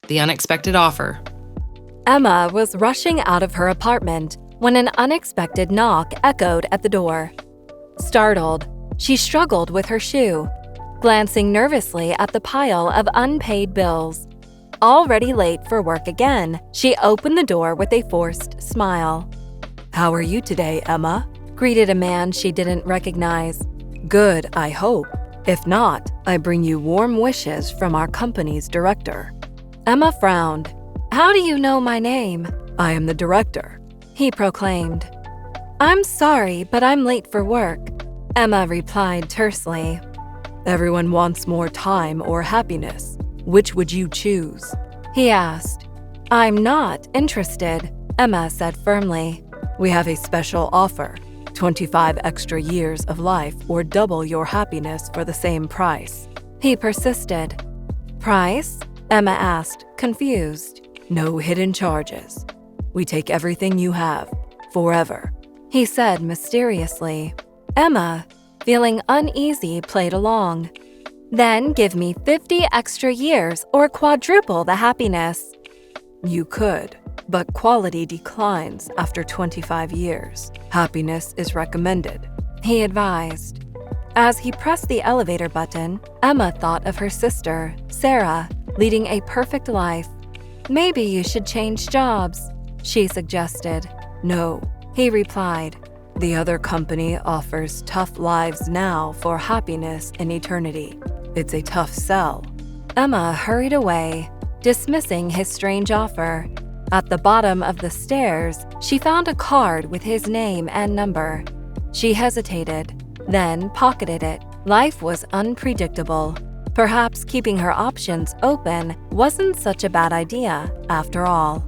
The unexpected offer. Emma was rushing out of her apartment when an unexpected knock echoed at the door. Startled, she struggled with her shoe, glancing nervously at the pile of unpaid bills. Already late for work again, she opened the door with a forced smile. "How are you today, Emma?" greeted a man she didn't recognize. "Good, I hope. If not, I bring you warm wishes from our company's director." Emma frowned. "How do you know my name?" "I am the director," he proclaimed. "I'm sorry, but I'm late for work," Emma replied tersely. "Everyone wants more time or happiness. Which would you choose?" he asked. "I'm not interested," Emma said firmly. "We have a special offer. 25 extra years of life or double your happiness for the same price," he persisted. "Price?" Emma asked, confused. "No hidden charges. We take everything you have, forever," he said mysteriously. Emma, feeling uneasy, played along. "Then give me 50 extra years or quadruple the happiness." "You could, but quality declines after 25 years. Happiness is recommended," he advised. As he pressed the elevator button, Emma thought of her sister, Sarah, leading a perfect life. "Maybe you should change jobs," she suggested. "No," he replied. "The other company offers tough lives now for happiness in eternity. It's a tough sell." Emma hurried away, dismissing his strange offer. At the bottom of the stairs, she found a card with his name and number. She hesitated, then pocketed it. Life was unpredictable. Perhaps keeping her options open wasn't such a bad idea, after all.